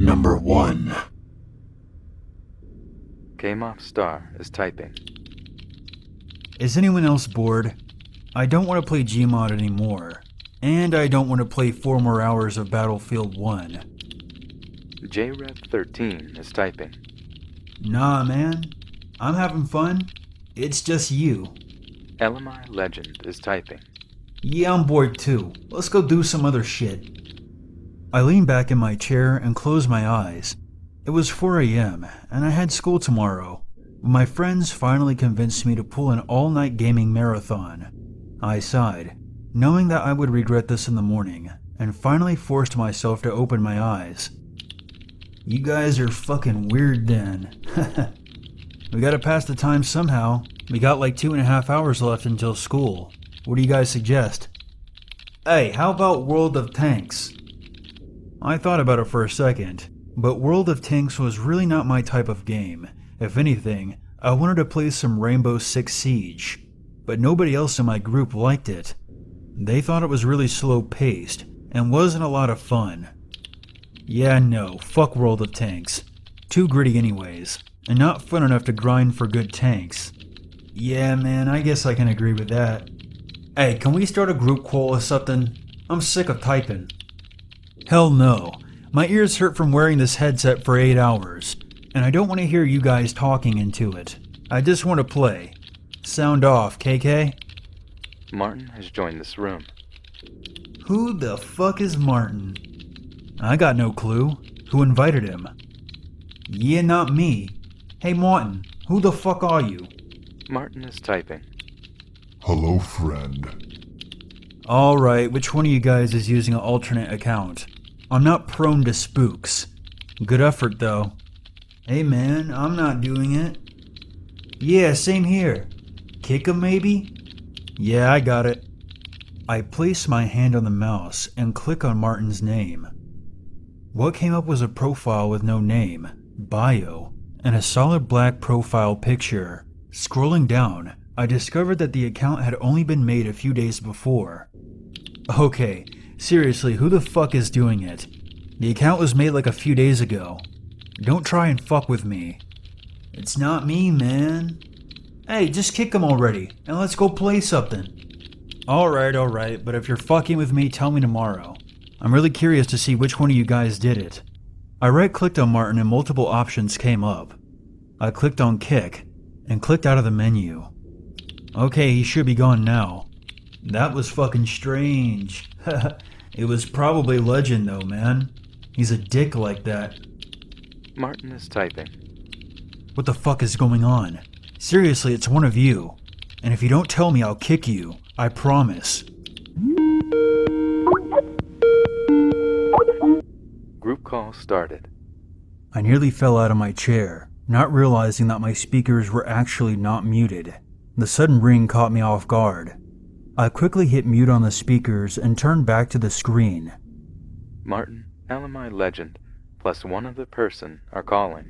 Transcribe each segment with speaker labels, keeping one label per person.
Speaker 1: Number 1.
Speaker 2: KMORFERS is typing.
Speaker 3: Is anyone else bored? I don't want to play Gmod anymore, and I don't want to play 4 more hours of Battlefield 1.
Speaker 2: JRev13 is typing.
Speaker 3: Nah, man. I'm having fun. It's just you.
Speaker 2: LMI Legend is typing.
Speaker 3: Yeah, I'm bored too. Let's go do some other shit. I leaned back in my chair and closed my eyes. It was 4 a.m. and I had school tomorrow. My friends finally convinced me to pull an all-night gaming marathon. I sighed, knowing that I would regret this in the morning, and finally forced myself to open my eyes. You guys are fucking weird then. We gotta pass the time somehow. We got like 2.5 hours left until school. What do you guys suggest? Hey, how about World of Tanks? I thought about it for a second, but World of Tanks was really not my type of game. If anything, I wanted to play some Rainbow Six Siege, but nobody else in my group liked it. They thought it was really slow-paced and wasn't a lot of fun. Yeah, no, fuck World of Tanks. Too gritty anyways, and not fun enough to grind for good tanks. Yeah, man, I guess I can agree with that. Hey, can we start a group call or something? I'm sick of typing. Hell no. My ears hurt from wearing this headset for 8 hours, and I don't want to hear you guys talking into it. I just want to play. Sound off, KK?
Speaker 2: Martin has joined this room.
Speaker 3: Who the fuck is Martin? I got no clue. Who invited him? Yeah, not me. Hey Martin, who the fuck are you?
Speaker 2: Martin is typing.
Speaker 1: Hello, friend.
Speaker 3: Alright, which one of you guys is using an alternate account? I'm not prone to spooks. Good effort, though. Hey man, I'm not doing it. Yeah, same here. Kick him, maybe? Yeah, I got it. I place my hand on the mouse and click on Martin's name. What came up was a profile with no name, bio, and a solid black profile picture. Scrolling down, I discovered that the account had only been made a few days before. Okay, seriously, who the fuck is doing it? The account was made like a few days ago. Don't try and fuck with me. It's not me, man. Hey, just kick him already, and let's go play something. Alright, but if you're fucking with me, tell me tomorrow. I'm really curious to see which one of you guys did it. I right-clicked on Martin and multiple options came up. I clicked on kick, and clicked out of the menu. Okay, he should be gone now. That was fucking strange. It was probably Legend though, man. He's a dick like that.
Speaker 2: Martin is typing.
Speaker 3: What the fuck is going on? Seriously, it's one of you. And if you don't tell me, I'll kick you. I promise.
Speaker 2: Group call started.
Speaker 3: I nearly fell out of my chair, not realizing that my speakers were actually not muted. The sudden ring caught me off guard. I quickly hit mute on the speakers and turned back to the screen.
Speaker 2: Martin, LMI Legend, plus one other person are calling.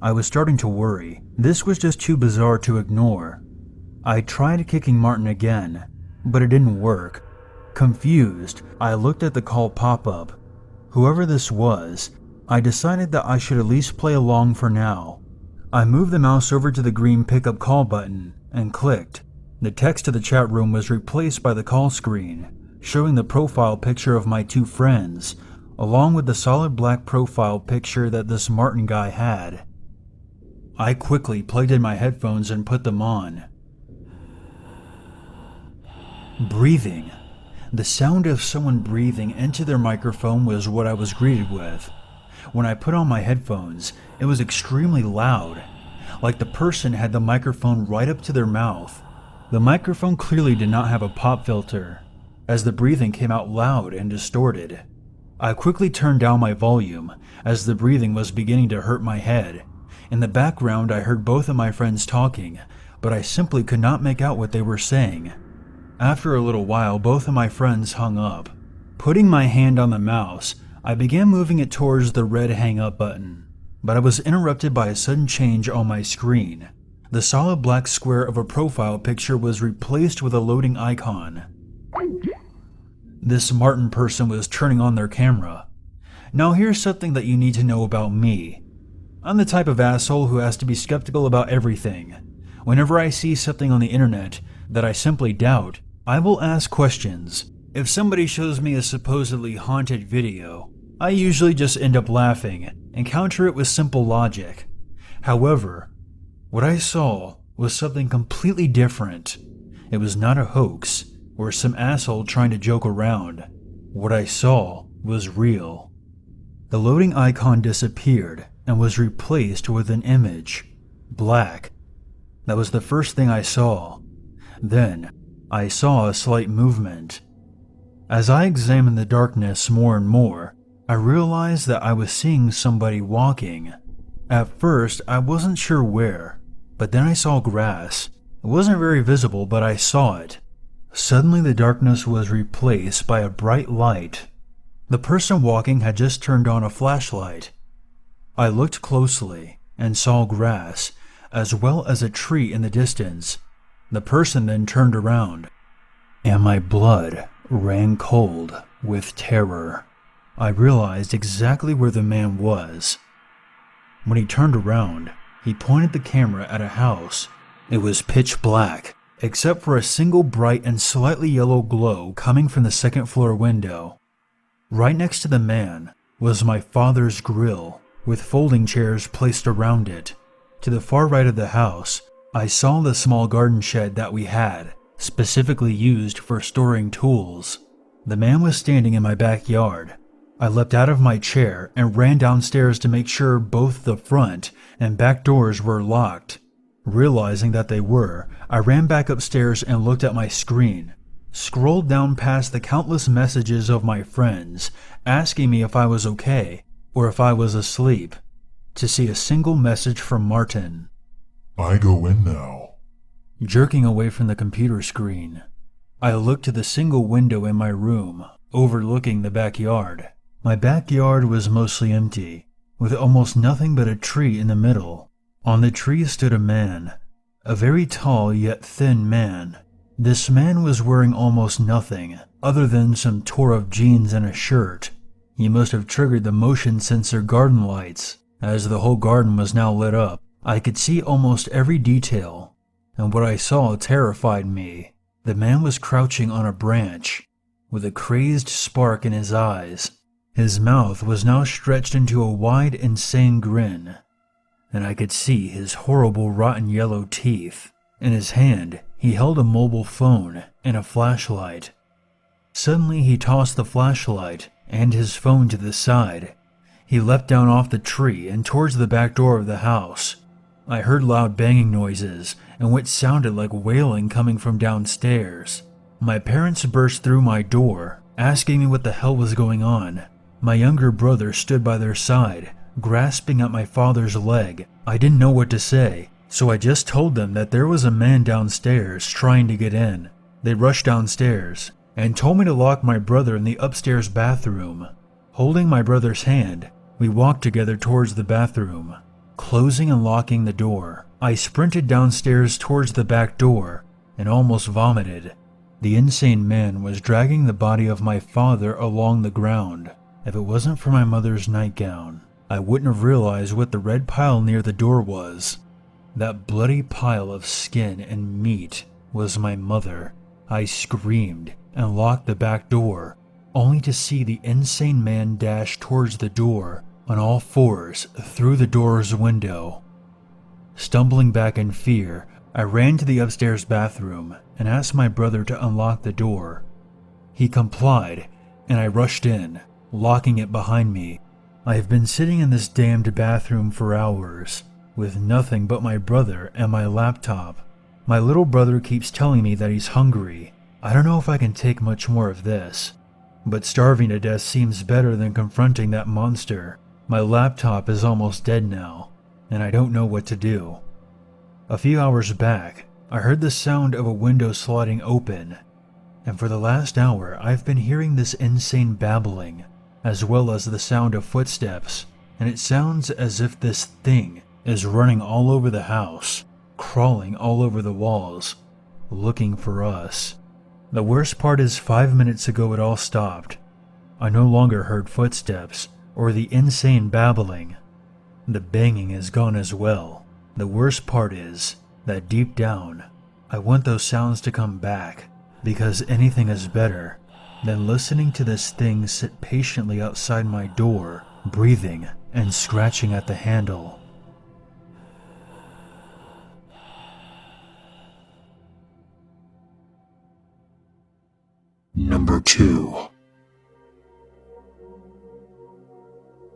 Speaker 3: I was starting to worry. This was just too bizarre to ignore. I tried kicking Martin again, but it didn't work. Confused, I looked at the call pop-up. Whoever this was, I decided that I should at least play along for now. I moved the mouse over to the green pickup call button and clicked. The text to the chat room was replaced by the call screen, showing the profile picture of my 2 friends, along with the solid black profile picture that this Martin guy had. I quickly plugged in my headphones and put them on. Breathing. The sound of someone breathing into their microphone was what I was greeted with. When I put on my headphones, it was extremely loud, like the person had the microphone right up to their mouth. The microphone clearly did not have a pop filter, as the breathing came out loud and distorted. I quickly turned down my volume, as the breathing was beginning to hurt my head. In the background, I heard both of my friends talking, but I simply could not make out what they were saying. After a little while, both of my friends hung up. Putting my hand on the mouse, I began moving it towards the red hang up button, but I was interrupted by a sudden change on my screen. The solid black square of a profile picture was replaced with a loading icon. This Martin person was turning on their camera. Now here's something that you need to know about me. I'm the type of asshole who has to be skeptical about everything. Whenever I see something on the internet that I simply doubt, I will ask questions. If somebody shows me a supposedly haunted video, I usually just end up laughing and counter it with simple logic. However, what I saw was something completely different. It was not a hoax or some asshole trying to joke around. What I saw was real. The loading icon disappeared and was replaced with an image, black. That was the first thing I saw. Then, I saw a slight movement. As I examined the darkness more and more, I realized that I was seeing somebody walking. At first, I wasn't sure where, but then I saw grass. It wasn't very visible, but I saw it. Suddenly, the darkness was replaced by a bright light. The person walking had just turned on a flashlight. I looked closely and saw grass, as well as a tree in the distance. The person then turned around, and my blood ran cold with terror. I realized exactly where the man was. When he turned around, he pointed the camera at a house. It was pitch black, except for a single bright and slightly yellow glow coming from the second-floor window. Right next to the man was my father's grill, with folding chairs placed around it. To the far right of the house, I saw the small garden shed that we had, specifically used for storing tools. The man was standing in my backyard. I leapt out of my chair and ran downstairs to make sure both the front and back doors were locked. Realizing that they were, I ran back upstairs and looked at my screen. Scrolled down past the countless messages of my friends asking me if I was okay or if I was asleep, to see a single message from Martin.
Speaker 1: I go in now.
Speaker 3: Jerking away from the computer screen, I looked to the single window in my room, overlooking the backyard. My backyard was mostly empty, with almost nothing but a tree in the middle. On the tree stood a man, a very tall yet thin man. This man was wearing almost nothing, other than some tore-up jeans and a shirt. He must have triggered the motion sensor garden lights, as the whole garden was now lit up. I could see almost every detail, and what I saw terrified me. The man was crouching on a branch, with a crazed spark in his eyes. His mouth was now stretched into a wide, insane grin, and I could see his horrible, rotten yellow teeth. In his hand, he held a mobile phone and a flashlight. Suddenly, he tossed the flashlight and his phone to the side. He leapt down off the tree and towards the back door of the house. I heard loud banging noises and what sounded like wailing coming from downstairs. My parents burst through my door, asking me what the hell was going on. My younger brother stood by their side, grasping at my father's leg. I didn't know what to say, so I just told them that there was a man downstairs trying to get in. They rushed downstairs and told me to lock my brother in the upstairs bathroom. Holding my brother's hand, we walked together towards the bathroom. Closing and locking the door, I sprinted downstairs towards the back door and almost vomited. The insane man was dragging the body of my father along the ground. If it wasn't for my mother's nightgown, I wouldn't have realized what the red pile near the door was. That bloody pile of skin and meat was my mother. I screamed and locked the back door, only to see the insane man dash towards the door on all fours through the door's window. Stumbling back in fear, I ran to the upstairs bathroom and asked my brother to unlock the door. He complied, and I rushed in, locking it behind me. I have been sitting in this damned bathroom for hours, with nothing but my brother and my laptop. My little brother keeps telling me that he's hungry. I don't know if I can take much more of this, but starving to death seems better than confronting that monster. My laptop is almost dead now, and I don't know what to do. A few hours back, I heard the sound of a window sliding open, and for the last hour I've been hearing this insane babbling, as well as the sound of footsteps, and it sounds as if this thing is running all over the house, crawling all over the walls, looking for us. The worst part is 5 minutes ago it all stopped. I no longer heard footsteps or the insane babbling. The banging is gone as well. The worst part is that deep down, I want those sounds to come back, because anything is better than listening to this thing sit patiently outside my door, breathing and scratching at the handle.
Speaker 4: Number 2.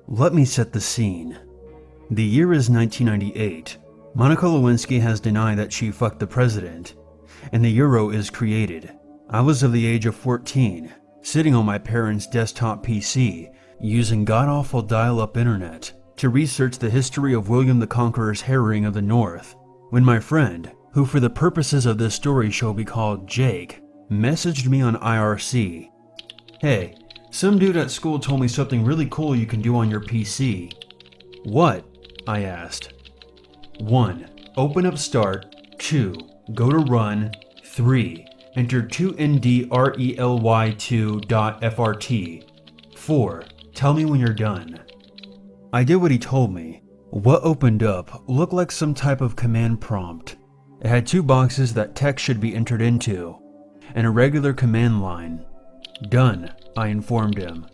Speaker 3: Let me set the scene. The year is 1998. Monica Lewinsky has denied that she fucked the president, and the euro is created. I was of the age of 14, sitting on my parents' desktop PC, using god-awful dial-up internet to research the history of William the Conqueror's harrying of the North, when my friend, who for the purposes of this story shall be called Jake, messaged me on IRC. "Hey, some dude at school told me something really cool you can do on your PC." "What?" I asked. 1. Open up Start. 2. Go to Run. 3. Enter 2ndrely2.frt. 4. Tell me when you're done. I did what he told me. What opened up looked like some type of command prompt. It had 2 boxes that text should be entered into, and a regular command line. "Done," I informed him.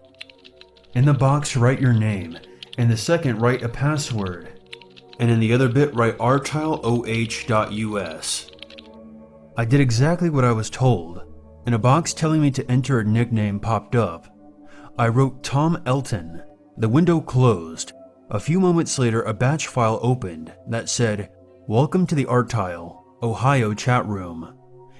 Speaker 3: "In the box, write your name. In the second, write a password. And in the other bit, write rtileoh.us. I did exactly what I was told, and a box telling me to enter a nickname popped up. I wrote Tom Elton. The window closed. A few moments later, a batch file opened that said, "Welcome to the Artile, Ohio chat room.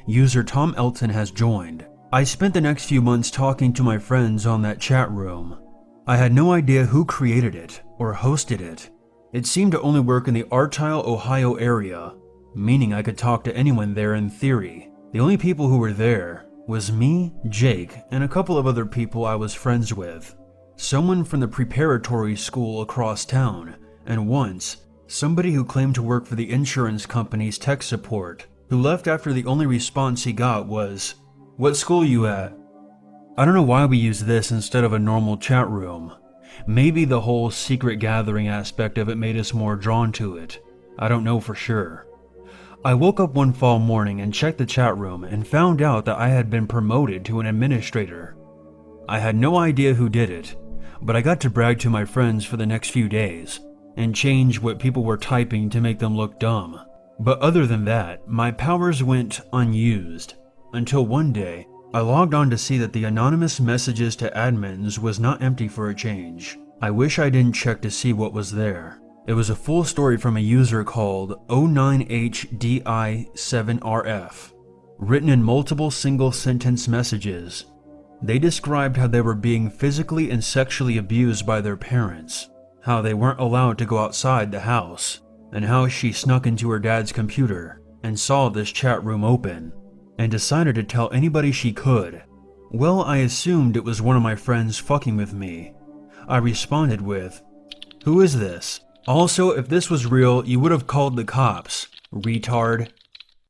Speaker 3: User Tom Elton has joined." I spent the next few months talking to my friends on that chat room. I had no idea who created it or hosted it. It seemed to only work in the Artile, Ohio area, meaning I could talk to anyone there in theory. The only people who were there was me, Jake, and a couple of other people I was friends with. Someone from the preparatory school across town, and once, somebody who claimed to work for the insurance company's tech support, who left after the only response he got was, "What school you at?" I don't know why we used this instead of a normal chat room. Maybe the whole secret gathering aspect of it made us more drawn to it. I don't know for sure. I woke up one fall morning and checked the chat room and found out that I had been promoted to an administrator. I had no idea who did it, but I got to brag to my friends for the next few days and change what people were typing to make them look dumb. But other than that, my powers went unused, until one day, I logged on to see that the anonymous messages to admins was not empty for a change. I wish I didn't check to see what was there. It was a full story from a user called 09HDI7RF, written in multiple single sentence messages. They described how they were being physically and sexually abused by their parents, how they weren't allowed to go outside the house, and how she snuck into her dad's computer and saw this chat room open, and decided to tell anybody she could. Well, I assumed it was one of my friends fucking with me. I responded with, "Who is this? Also, if this was real, you would have called the cops, retard."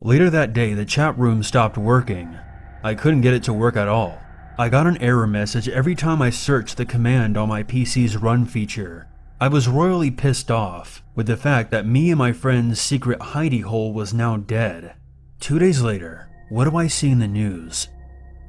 Speaker 3: Later that day, the chat room stopped working. I couldn't get it to work at all. I got an error message every time I searched the command on my PC's run feature. I was royally pissed off with the fact that me and my friend's secret hidey hole was now dead. 2 days later, what do I see in the news?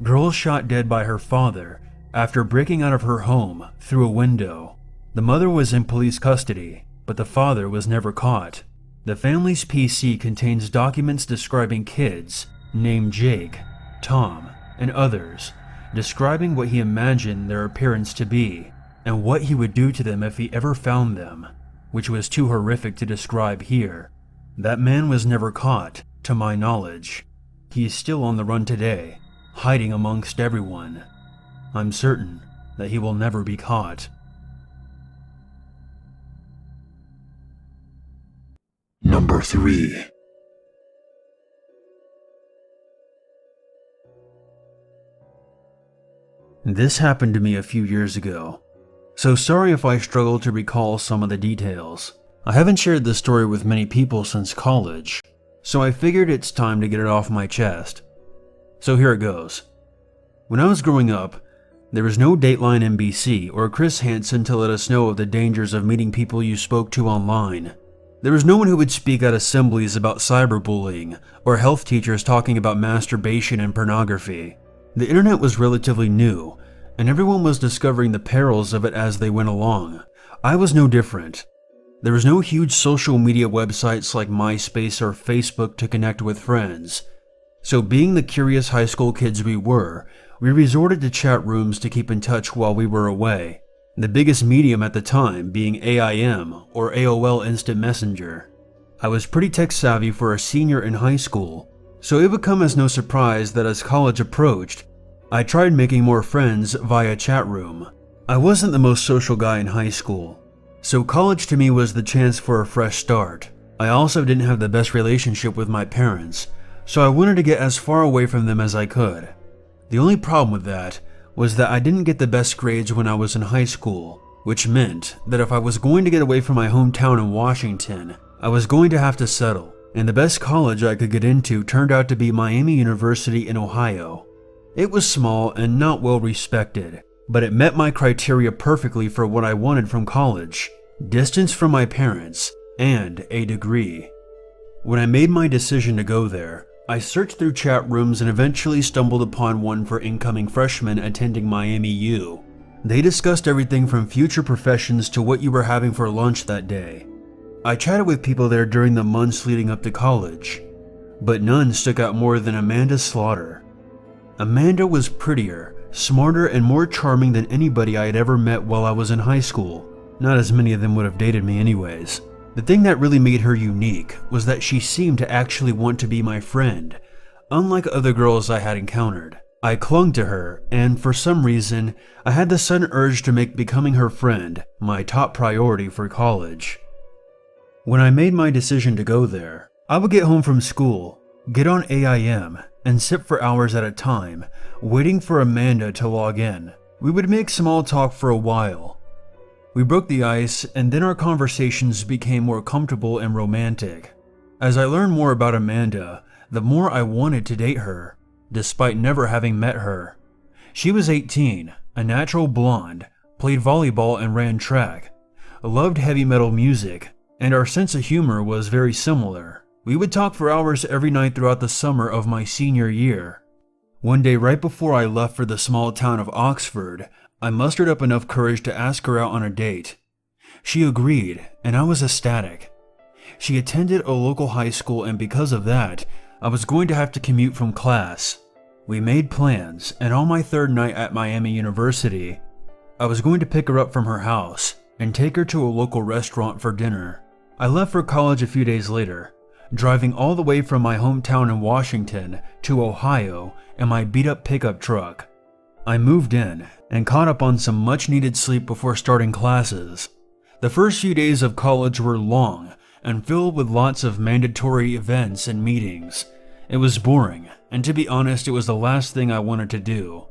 Speaker 3: Girl shot dead by her father after breaking out of her home through a window. The mother was in police custody, but the father was never caught. The family's PC contains documents describing kids named Jake, Tom, and others, describing what he imagined their appearance to be and what he would do to them if he ever found them, which was too horrific to describe here. That man was never caught, to my knowledge. He is still on the run today, hiding amongst everyone. I'm certain that he will never be caught.
Speaker 4: Number 3.
Speaker 3: This happened to me a few years ago, so sorry if I struggle to recall some of the details. I haven't shared this story with many people since college, so I figured it's time to get it off my chest. So here it goes. When I was growing up, There was no Dateline NBC or Chris Hansen to let us know of the dangers of meeting people you spoke to online. There was no one who would speak at assemblies about cyberbullying or health teachers talking about masturbation and pornography. The internet was relatively new, and everyone was discovering the perils of it as they went along. I was no different. There was no huge social media websites like MySpace or Facebook to connect with friends. So being the curious high school kids we were, we resorted to chat rooms to keep in touch while we were away. The biggest medium at the time being AIM or AOL Instant Messenger. I was pretty tech savvy for a senior in high school, so it would come as no surprise that as college approached, I tried making more friends via Chatroom. I wasn't the most social guy in high school, so college to me was the chance for a fresh start. I also didn't have the best relationship with my parents, so I wanted to get as far away from them as I could. The only problem with that was that I didn't get the best grades when I was in high school, which meant that if I was going to get away from my hometown in Washington, I was going to have to settle, and the best college I could get into turned out to be Miami University in Ohio. It was small and not well respected, but it met my criteria perfectly for what I wanted from college: distance from my parents and a degree. When I made my decision to go there, I searched through chat rooms and eventually stumbled upon one for incoming freshmen attending Miami U. They discussed everything from future professions to what you were having for lunch that day. I chatted with people there during the months leading up to college, but none stuck out more than Amanda Slaughter. Amanda was prettier, smarter, and more charming than anybody I had ever met while I was in high school. Not as many of them would have dated me anyways. The thing that really made her unique was that she seemed to actually want to be my friend, unlike other girls I had encountered. I clung to her, and for some reason, I had the sudden urge to make becoming her friend my top priority for college. When I made my decision to go there, I would get home from school, get on AIM, and sit for hours at a time, waiting for Amanda to log in. We would make small talk for a while. We broke the ice, and then our conversations became more comfortable and romantic. As I learned more about Amanda, the more I wanted to date her, despite never having met her. She was 18, a natural blonde, played volleyball and ran track, loved heavy metal music, and our sense of humor was very similar. We would talk for hours every night throughout the summer of my senior year. One day right before I left for the small town of Oxford, I mustered up enough courage to ask her out on a date. She agreed, and I was ecstatic. She attended a local high school, and because of that, I was going to have to commute from class. We made plans, and on my third night at Miami University, I was going to pick her up from her house and take her to a local restaurant for dinner. I left for college a few days later, driving all the way from my hometown in Washington to Ohio in my beat-up pickup truck. I moved in and caught up on some much-needed sleep before starting classes. The first few days of college were long and filled with lots of mandatory events and meetings. It was boring, and to be honest, it was the last thing I wanted to do.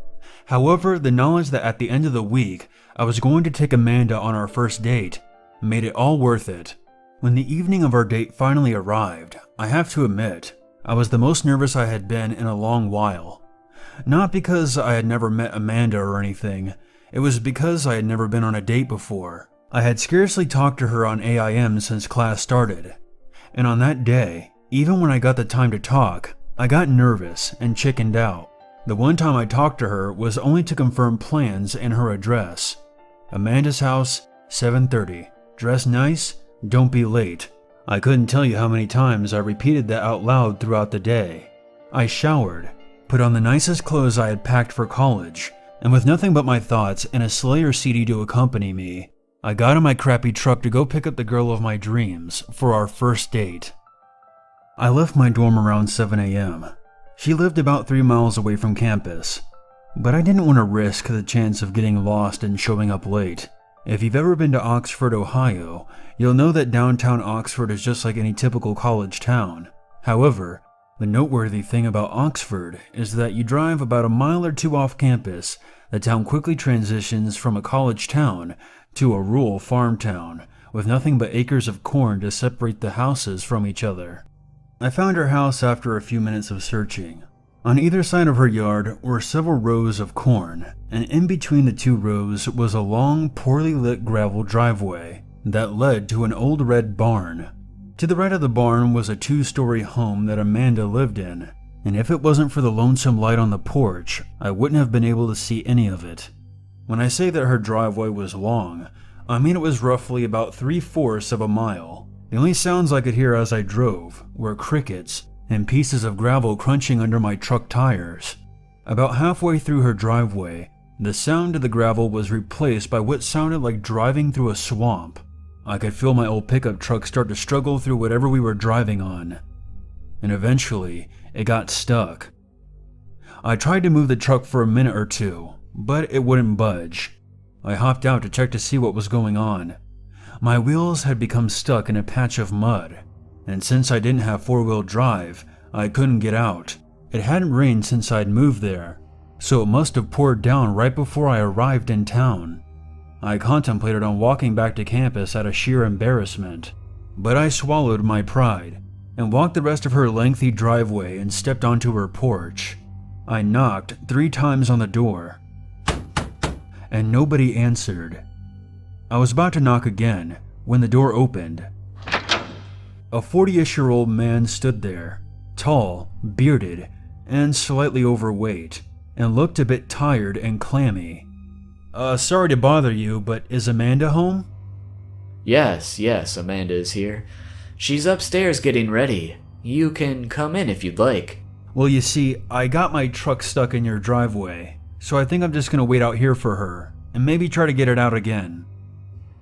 Speaker 3: However, the knowledge that at the end of the week, I was going to take Amanda on our first date made it all worth it. When the evening of our date finally arrived, I have to admit, I was the most nervous I had been in a long while. Not because I had never met Amanda or anything, it was because I had never been on a date before. I had scarcely talked to her on AIM since class started, and on that day, even when I got the time to talk, I got nervous and chickened out. The one time I talked to her was only to confirm plans and her address. Amanda's house, 7:30. Dress nice, don't be late. I couldn't tell you how many times I repeated that out loud throughout the day. I showered, put on the nicest clothes I had packed for college, and with nothing but my thoughts and a Slayer CD to accompany me, I got in my crappy truck to go pick up the girl of my dreams for our first date. I left my dorm around 7 a.m. She lived about 3 miles away from campus, but I didn't want to risk the chance of getting lost and showing up late. If you've ever been to Oxford, Ohio, you'll know that downtown Oxford is just like any typical college town. However, the noteworthy thing about Oxford is that you drive about a mile or two off campus, the town quickly transitions from a college town to a rural farm town, with nothing but acres of corn to separate the houses from each other. I found her house after a few minutes of searching. On either side of her yard were several rows of corn, and in between the two rows was a long, poorly lit gravel driveway that led to an old red barn. To the right of the barn was a 2-story home that Amanda lived in, and if it wasn't for the lonesome light on the porch, I wouldn't have been able to see any of it. When I say that her driveway was long, I mean it was roughly about 3/4 of a mile. The only sounds I could hear as I drove were crickets and pieces of gravel crunching under my truck tires. About halfway through her driveway, the sound of the gravel was replaced by what sounded like driving through a swamp. I could feel my old pickup truck start to struggle through whatever we were driving on, and eventually it got stuck. I tried to move the truck for a minute or two, but it wouldn't budge. I hopped out to check to see what was going on. My wheels had become stuck in a patch of mud, and since I didn't have 4-wheel drive, I couldn't get out. It hadn't rained since I'd moved there, so it must have poured down right before I arrived in town. I contemplated on walking back to campus out of sheer embarrassment, but I swallowed my pride and walked the rest of her lengthy driveway and stepped onto her porch. I knocked 3 times on the door, and nobody answered. I was about to knock again when the door opened. A 40-ish-year-old man stood there, tall, bearded, and slightly overweight, and looked a bit tired and clammy. Sorry to bother you, but is Amanda home?"
Speaker 5: Yes, Amanda is here. She's upstairs getting ready. You can come in if you'd like.
Speaker 3: "Well, you see, I got my truck stuck in your driveway, so I think I'm just gonna wait out here for her, and maybe try to get it out again."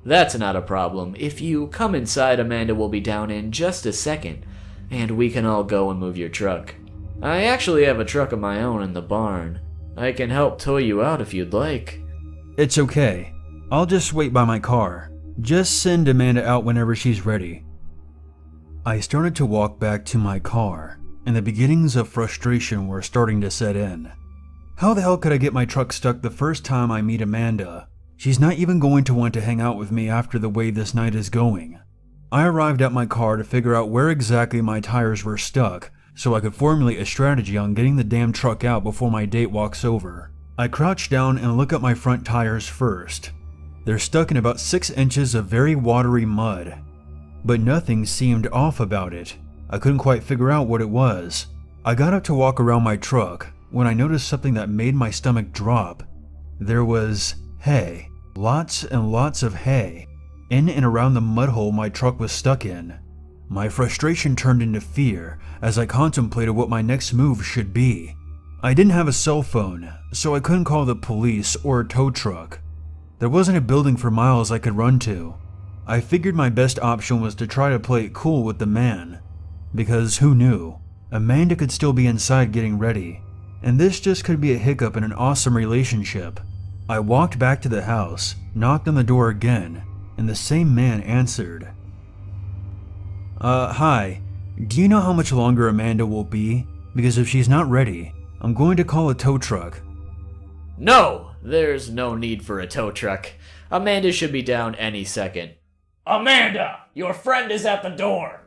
Speaker 5: That's not a problem. If you come inside, Amanda will be down in just a second, and we can all go and move your truck. I actually have a truck of my own in the barn. I can help tow you out if you'd like.
Speaker 3: "It's okay. I'll just wait by my car. Just send Amanda out whenever she's ready." I started to walk back to my car, and the beginnings of frustration were starting to set in. How the hell could I get my truck stuck the first time I meet Amanda? She's not even going to want to hang out with me after the way this night is going. I arrived at my car to figure out where exactly my tires were stuck so I could formulate a strategy on getting the damn truck out before my date walks over. I crouched down and look at my front tires first. They're stuck in about 6 inches of very watery mud, but nothing seemed off about it. I couldn't quite figure out what it was. I got up to walk around my truck when I noticed something that made my stomach drop. There was hay. Lots and lots of hay in and around the mud hole my truck was stuck in. My frustration turned into fear as I contemplated what my next move should be. I didn't have a cell phone, so I couldn't call the police or a tow truck. There wasn't a building for miles I could run to. I figured my best option was to try to play it cool with the man, because who knew? Amanda could still be inside getting ready, and this just could be a hiccup in an awesome relationship. I walked back to the house, knocked on the door again, and the same man answered. Hi, do you know how much longer Amanda will be? Because if she's not ready, I'm going to call a tow truck."
Speaker 5: No, there's no need for a tow truck. Amanda should be down any second. Amanda, your friend is at the door.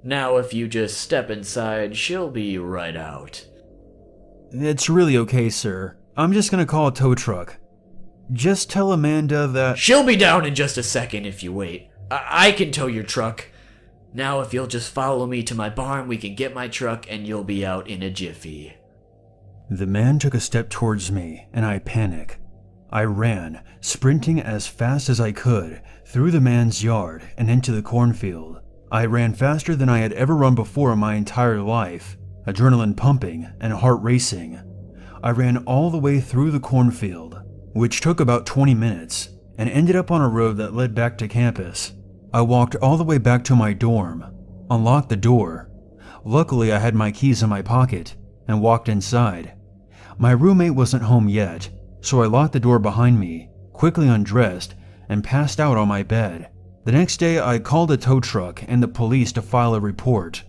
Speaker 5: Now if you just step inside, she'll be right out.
Speaker 3: "It's really okay, sir. I'm just gonna call a tow truck. Just tell Amanda that—"
Speaker 5: She'll be down in just a second if you wait. I can tow your truck. Now if you'll just follow me to my barn, we can get my truck and you'll be out in a jiffy.
Speaker 3: The man took a step towards me, and I panicked. I ran, sprinting as fast as I could, through the man's yard and into the cornfield. I ran faster than I had ever run before in my entire life, adrenaline pumping and heart racing. I ran all the way through the cornfield, which took about 20 minutes, and ended up on a road that led back to campus. I walked all the way back to my dorm, unlocked the door. Luckily, I had my keys in my pocket, and walked inside. My roommate wasn't home yet, so I locked the door behind me, quickly undressed, and passed out on my bed. The next day, I called a tow truck and the police to file a report.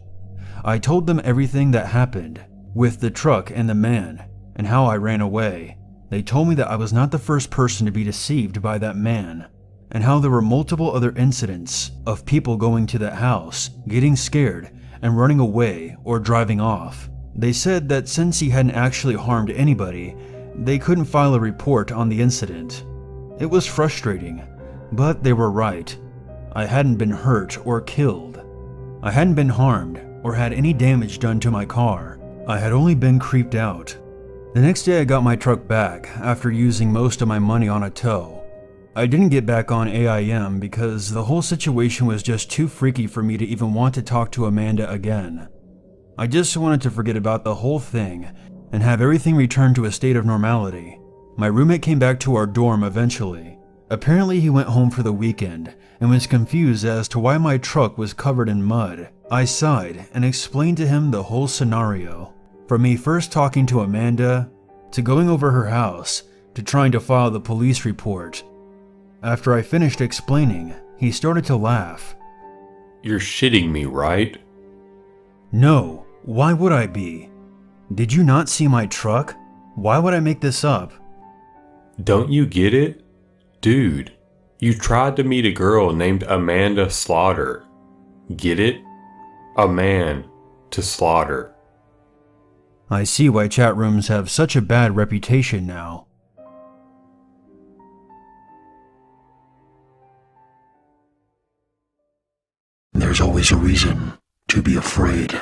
Speaker 3: I told them everything that happened, with the truck and the man, and how I ran away. They told me that I was not the first person to be deceived by that man, and how there were multiple other incidents of people going to that house, getting scared, and running away or driving off. They said that since he hadn't actually harmed anybody, they couldn't file a report on the incident. It was frustrating, but they were right. I hadn't been hurt or killed. I hadn't been harmed or had any damage done to my car. I had only been creeped out. The next day I got my truck back after using most of my money on a tow. I didn't get back on AIM because the whole situation was just too freaky for me to even want to talk to Amanda again. I just wanted to forget about the whole thing and have everything return to a state of normality. My roommate came back to our dorm eventually. Apparently he went home for the weekend and was confused as to why my truck was covered in mud. I sighed and explained to him the whole scenario. From me first talking to Amanda, to going over her house, to trying to file the police report. After I finished explaining, he started to laugh.
Speaker 6: You're shitting me, right?
Speaker 3: No, why would I be? Did you not see my truck? Why would I make this up?
Speaker 6: Don't you get it? Dude, you tried to meet a girl named Amanda Slaughter. Get it? A man to slaughter.
Speaker 3: I see why chat rooms have such a bad reputation now.
Speaker 4: There's always a reason to be afraid.